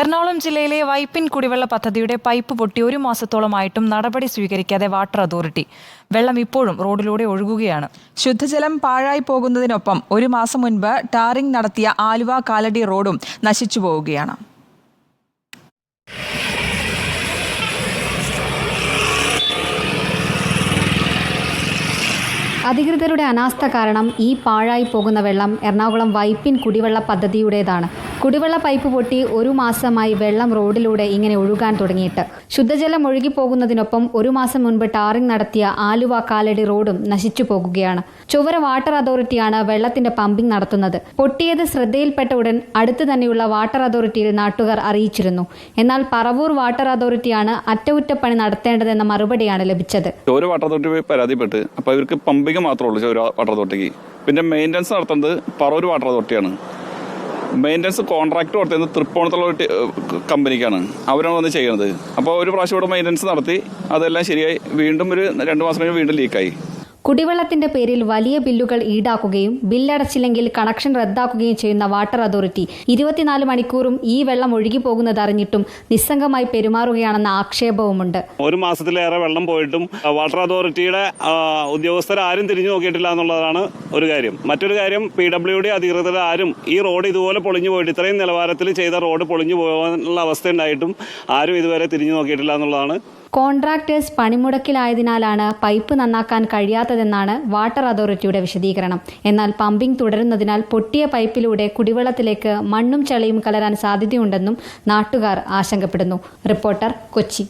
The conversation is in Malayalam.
എറണാകുളം ജില്ലയിലെ വൈപ്പിൻ കുടിവെള്ള പദ്ധതിയുടെ പൈപ്പ് പൊട്ടി 1 മാസത്തോളമായിട്ടും നടപടി സ്വീകരിക്കാതെ വാട്ടർ അതോറിറ്റി. വെള്ളം ഇപ്പോഴും റോഡിലൂടെ ഒഴുകുകയാണ്. ശുദ്ധജലം പാഴായി പോകുന്നതിനൊപ്പം 1 മാസം മുൻപ് ടാറിംഗ് നടത്തിയ ആലുവ കാലടി റോഡും നശിച്ചു പോവുകയാണ്. അധികൃതരുടെ അനാസ്ഥ കാരണം ഈ പാഴായി പോകുന്ന വെള്ളം എറണാകുളം വൈപ്പിൻ കുടിവെള്ള പദ്ധതിയുടേതാണ്. കുടിവെള്ള പൈപ്പ് പൊട്ടി 1 മാസമായി വെള്ളം റോഡിലൂടെ ഇങ്ങനെ ഒഴുകാൻ തുടങ്ങിയിട്ട്. ശുദ്ധജലം ഒഴുകിപ്പോകുന്നതിനൊപ്പം 1 മാസം മുൻപ് ടാറിംഗ് നടത്തിയ ആലുവ കാലടി റോഡും നശിച്ചു പോകുകയാണ്. ചൊവ്വര വാട്ടർ അതോറിറ്റിയാണ് വെള്ളത്തിന്റെ പമ്പിംഗ് നടത്തുന്നത്. പൊട്ടിയത് ശ്രദ്ധയിൽപ്പെട്ട ഉടൻ അടുത്തു തന്നെയുള്ള വാട്ടർ അതോറിറ്റിയിൽ നാട്ടുകാർ അറിയിച്ചിരുന്നു. എന്നാൽ പറവൂർ വാട്ടർ അതോറിറ്റിയാണ് അറ്റകുറ്റപ്പണി നടത്തേണ്ടതെന്ന മറുപടിയാണ് ലഭിച്ചത്. വാട്ടർ അതോറിറ്റി പരാതിപ്പെട്ട് അപ്പോൾ ഇവർക്ക് പമ്പിംഗ് മാത്രമേ ഉള്ളൂ ചൊവ്വര വാട്ടർ അതോറിറ്റിക്ക്. പിന്നെ മെയിൻ്റനൻസ് നടത്തുന്നത് പറവൂർ വാട്ടർ അതോറിറ്റിയാണ്. മെയിൻ്റനൻസ് കോൺട്രാക്ട് കൊടുത്തത് തൃപ്പൂണിത്തുള്ള കമ്പനിക്കാണ്. അവരാണ് വന്ന് ചെയ്യുന്നത്. അപ്പോൾ ഒരു പ്രാവശ്യം ഇവിടെ മെയിൻ്റനൻസ് നടത്തി അതെല്ലാം ശരിയായി. വീണ്ടും ഒരു 2 മാസം കഴിഞ്ഞ് വീണ്ടും ലീക്കായി. കുടിവെള്ളത്തിന്റെ പേരിൽ വലിയ ബില്ലുകൾ ഈടാക്കുകയും ബില്ലടച്ചില്ലെങ്കിൽ കണക്ഷൻ റദ്ദാക്കുകയും ചെയ്യുന്ന വാട്ടർ അതോറിറ്റി 24 മണിക്കൂറും ഈ വെള്ളം ഒഴുകി പോകുന്നത് അറിഞ്ഞിട്ടും നിസ്സംഗമായി പെരുമാറുകയാണെന്ന ആക്ഷേപവുമുണ്ട്. 1 മാസത്തിലേറെ വെള്ളം പോയിട്ടും വാട്ടർ അതോറിറ്റിയുടെ ഉദ്യോഗസ്ഥർ ആരും തിരിഞ്ഞു നോക്കിയിട്ടില്ല എന്നുള്ളതാണ് ഒരു കാര്യം. മറ്റൊരു കാര്യം, PWD അധികൃതർ ആരും ഈ റോഡ് ഇതുപോലെ പൊളിഞ്ഞു പോയിട്ട് ഇത്രയും നിലവാരത്തിൽ ചെയ്ത റോഡ് പൊളിഞ്ഞു പോകാനുള്ള അവസ്ഥ ഉണ്ടായിട്ടും ആരും ഇതുവരെ തിരിഞ്ഞു നോക്കിയിട്ടില്ല എന്നുള്ളതാണ്. കോൺട്രാക്ടേഴ്സ് പണിമുടക്കിലായതിനാലാണ് പൈപ്പ് നന്നാക്കാൻ കഴിയാത്തതെന്നാണ് വാട്ടർ അതോറിറ്റിയുടെ വിശദീകരണം. എന്നാൽ പമ്പിംഗ് തുടരുന്നതിനാൽ പൊട്ടിയ പൈപ്പിലൂടെ കുടിവെള്ളത്തിലേക്ക് മണ്ണും ചളിയും കലരാൻ സാധ്യതയുണ്ടെന്നും നാട്ടുകാർ ആശങ്കപ്പെടുന്നു. റിപ്പോർട്ടർ, കൊച്ചി.